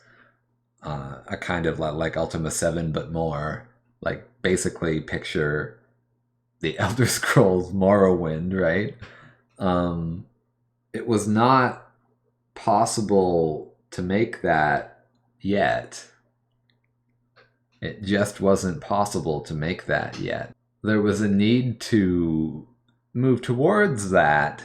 a kind of like Ultima 7 but more, like basically picture the Elder Scrolls Morrowind, right? It was not possible to make that yet. It just wasn't possible to make that yet. There was a need to move towards that.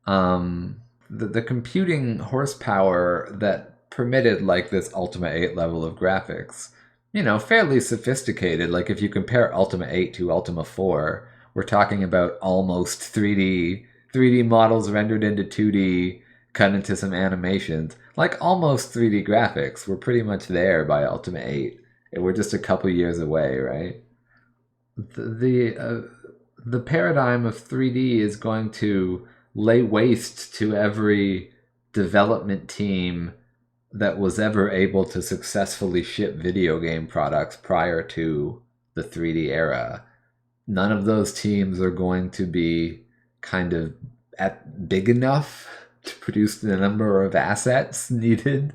The computing horsepower that permitted like this Ultima 8 level of graphics fairly sophisticated. Like if you compare Ultima 8 to Ultima 4, we're talking about almost 3D models rendered into 2D, cut into some animations. Like almost 3D graphics. We're pretty much there by Ultima 8. And we're just a couple years away, right? The paradigm of 3D is going to lay waste to every development team that was ever able to successfully ship video game products prior to the 3D era. None of those teams are going to be kind of big enough to produce the number of assets needed.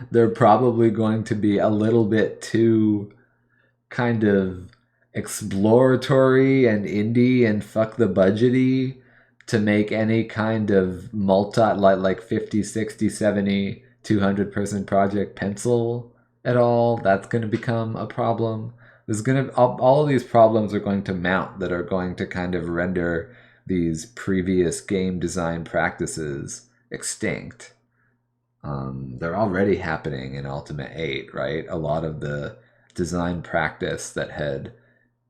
They're probably going to be a little bit too kind of exploratory and indie and fuck the budgety to make any kind of like 50, 60, 70, 200 person project pencil at all. That's going to become a problem. There's going to all of these problems are going to mount that are going to kind of render these previous game design practices extinct. They're already happening in Ultima 8, right? A lot of the design practice that had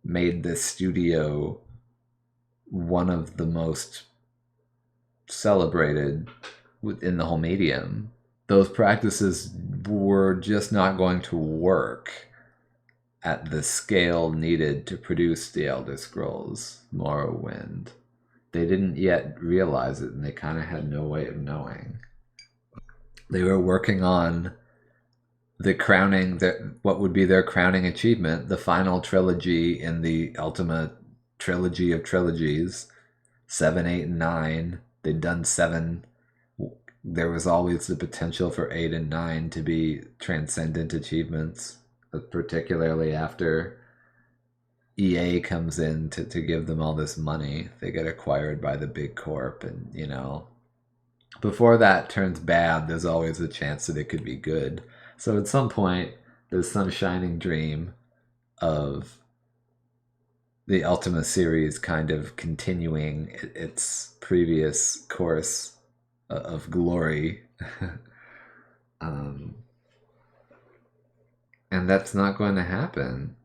made this studio one of the most celebrated within the whole medium. Those practices were just not going to work at the scale needed to produce the Elder Scrolls Morrowind. They didn't yet realize it, and they kind of had no way of knowing. They were working on what would be their crowning achievement, the final trilogy in the Ultima trilogy of trilogies, 7, 8, and 9. They'd done 7. There was always the potential for 8 and 9 to be transcendent achievements, particularly after EA comes in to give them all this money. They get acquired by the big corp, and before that turns bad, there's always a chance that it could be good. So at some point, there's some shining dream of the Ultima series kind of continuing its previous course of glory. And that's not going to happen.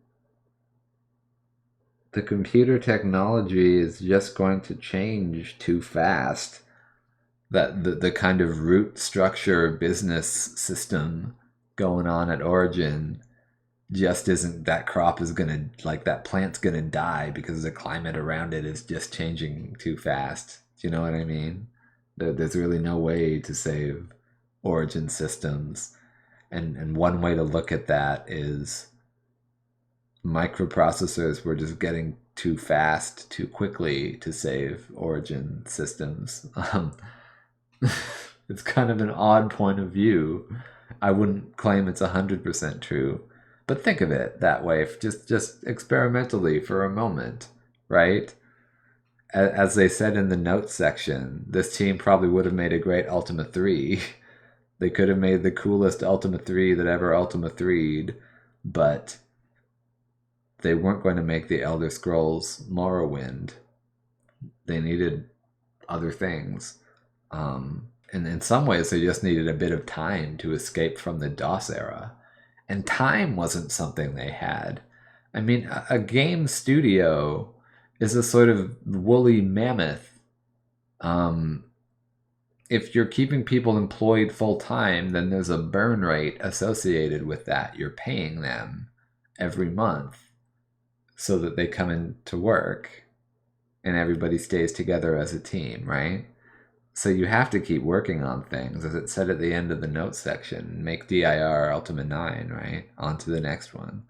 The computer technology is just going to change too fast. That the kind of root structure business system going on at Origin just isn't. That crop is gonna, like, that plant's gonna die because the climate around it is just changing too fast. Do you know what I mean? There's really no way to save Origin systems, and one way to look at that is microprocessors were just getting too fast too quickly to save Origin systems. It's kind of an odd point of view. I wouldn't claim it's 100% true, but think of it that way, just experimentally for a moment, right? As they said in the notes section, this team probably would have made a great Ultima 3. They could have made the coolest Ultima 3 that ever Ultima 3'd, but they weren't going to make the Elder Scrolls Morrowind. They needed other things. And in some ways, they just needed a bit of time to escape from the DOS era. And time wasn't something they had. I mean, a game studio is a sort of woolly mammoth. If you're keeping people employed full time, then there's a burn rate associated with that. You're paying them every month so that they come into work and everybody stays together as a team, right? So you have to keep working on things, as it said at the end of the notes section. Make DIR Ultima 9, right? On to the next one.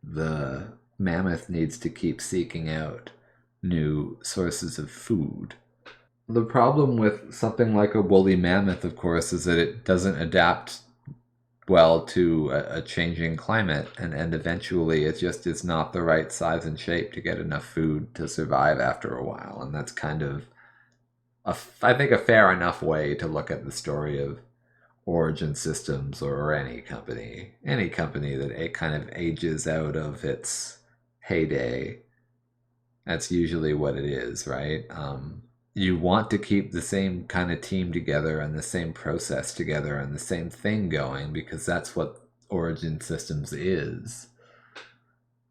The mammoth needs to keep seeking out new sources of food. The problem with something like a woolly mammoth, of course, is that it doesn't adapt well to a changing climate, and eventually it's not the right size and shape to get enough food to survive after a while. And that's kind of I think a fair enough way to look at the story of Origin Systems, or any company that it kind of ages out of its heyday. That's usually what it is, right? you want to keep the same kind of team together and the same process together and the same thing going because that's what Origin Systems is.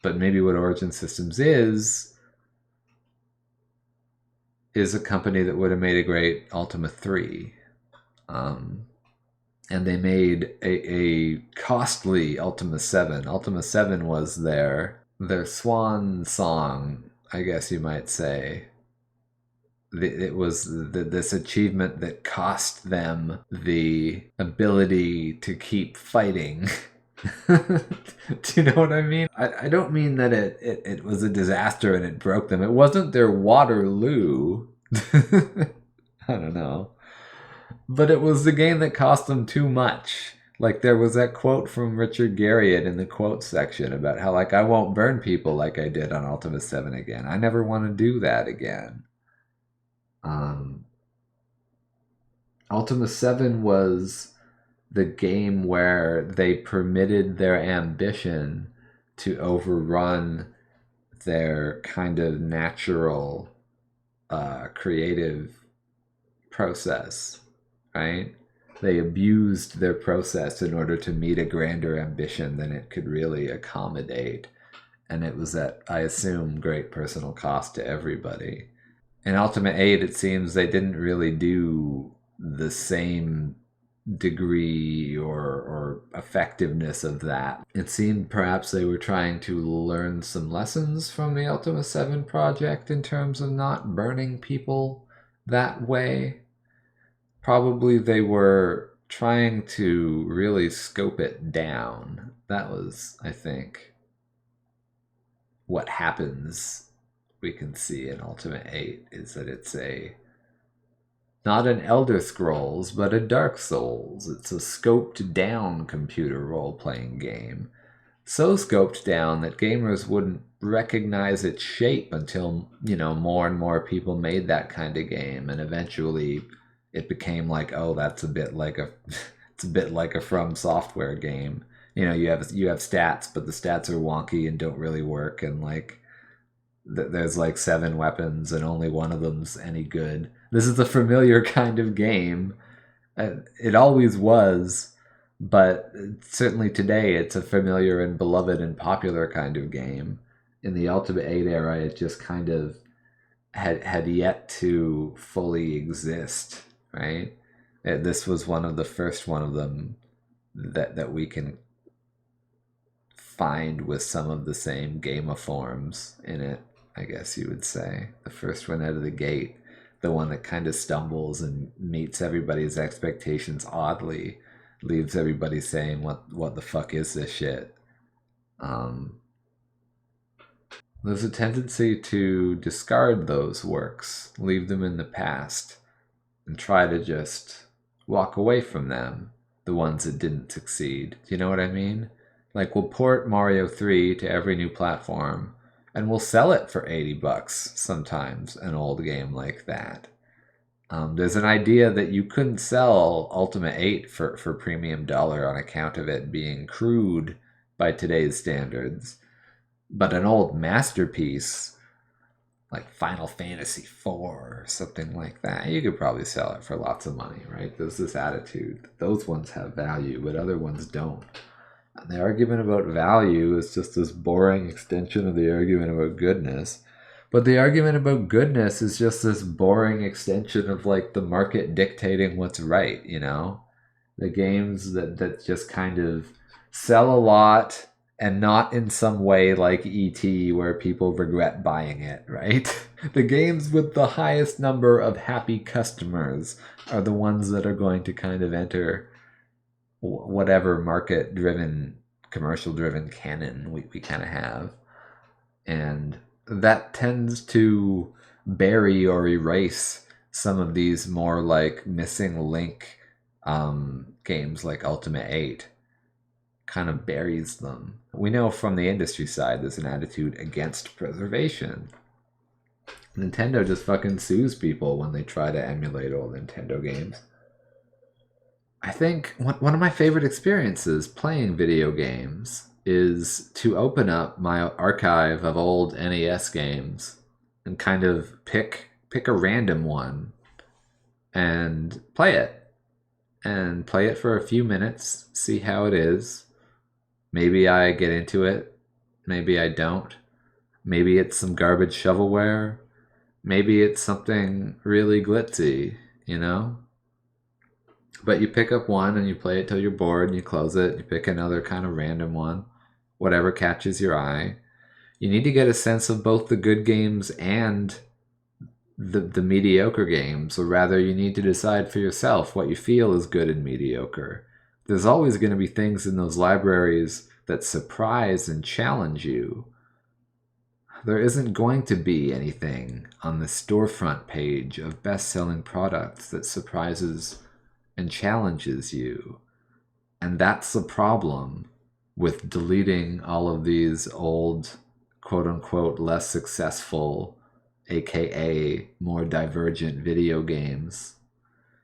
But maybe what Origin Systems is a company that would have made a great Ultima 3. And they made a costly Ultima 7. Ultima 7 was their swan song, I guess you might say. It was this achievement that cost them the ability to keep fighting. Do you know what I mean? I don't mean that it was a disaster and it broke them. It wasn't their Waterloo. I don't know. But it was the game that cost them too much. Like, there was that quote from Richard Garriott in the quote section about how, like, I won't burn people like I did on Ultima 7 again. I never want to do that again. Ultima 7 was the game where they permitted their ambition to overrun their kind of natural creative process, right? They abused their process in order to meet a grander ambition than it could really accommodate. And it was at, I assume, great personal cost to everybody. In Ultima 8, it seems they didn't really do the same degree or effectiveness of that. It seemed perhaps they were trying to learn some lessons from the Ultima 7 project in terms of not burning people that way. Probably they were trying to really scope it down. That was, I think, what happens we can see in Ultima 8 is that it's not an Elder Scrolls, but a Dark Souls. It's a scoped down computer role-playing game. So scoped down that gamers wouldn't recognize its shape until, more and more people made that kind of game, and eventually it became like, oh, that's a bit like it's a bit like a From Software game. You have stats, but the stats are wonky and don't really work, and like there's like 7 weapons and only one of them's any good. This is a familiar kind of game. It always was, but certainly today it's a familiar and beloved and popular kind of game. In the Ultima 8 era, it just kind of had yet to fully exist, right? This was one of the first one of them that we can find with some of the same gameforms in it, I guess you would say. The first one out of the gate, the one that kind of stumbles and meets everybody's expectations oddly, leaves everybody saying, what the fuck is this shit? There's a tendency to discard those works, leave them in the past, and try to just walk away from them, the ones that didn't succeed. Do you know what I mean? Like, we'll port Mario 3 to every new platform, and we'll sell it for $80 sometimes, an old game like that. There's an idea that you couldn't sell Ultima 8 for premium dollar on account of it being crude by today's standards. But an old masterpiece, like Final Fantasy IV or something like that, you could probably sell it for lots of money, right? There's this attitude that those ones have value, but other ones don't. And the argument about value is just this boring extension of the argument about goodness. But the argument about goodness is just this boring extension of like the market dictating what's right, The games that just kind of sell a lot and not in some way like E.T. where people regret buying it, right? The games with the highest number of happy customers are the ones that are going to kind of enter whatever market-driven, commercial-driven canon we kind of have. And that tends to bury or erase some of these more like missing link games like Ultima 8. Kind of buries them. We know from the industry side there's an attitude against preservation. Nintendo just fucking sues people when they try to emulate old Nintendo games. I think one of my favorite experiences playing video games is to open up my archive of old NES games and kind of pick pick a random one and play it. And play it for a few minutes, see how it is. Maybe I get into it, maybe I don't. Maybe it's some garbage shovelware. Maybe it's something really glitzy, you know? But you pick up one and you play it till you're bored and you close it. You pick another kind of random one, whatever catches your eye. You need to get a sense of both the good games and the mediocre games, or rather, you need to decide for yourself what you feel is good and mediocre. There's always going to be things in those libraries that surprise and challenge you. There isn't going to be anything on the storefront page of best-selling products that surprises and challenges you. And that's the problem with deleting all of these old, quote-unquote, less successful, aka more divergent video games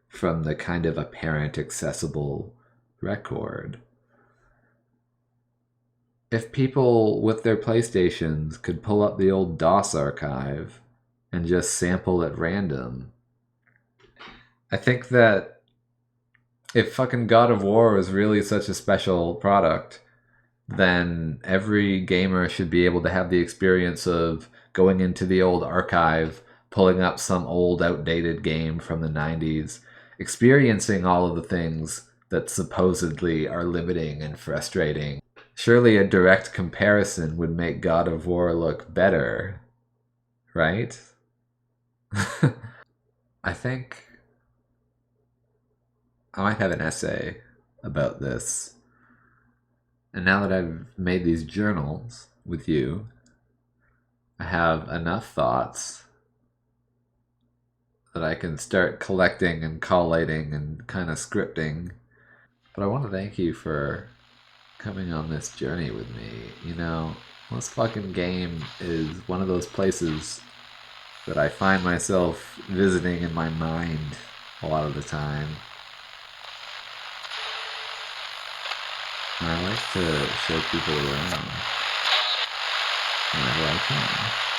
from the kind of apparent accessible record. If people with their PlayStations could pull up the old DOS archive and just sample at random, I think that if fucking God of War is really such a special product, then every gamer should be able to have the experience of going into the old archive, pulling up some old outdated game from the 90s, experiencing all of the things that supposedly are limiting and frustrating. Surely a direct comparison would make God of War look better, right? I think I might have an essay about this. And now that I've made these journals with you, I have enough thoughts that I can start collecting and collating and kind of scripting. But I want to thank you for coming on this journey with me. You know, this fucking game is one of those places that I find myself visiting in my mind a lot of the time. And I like to show people around whenever I can.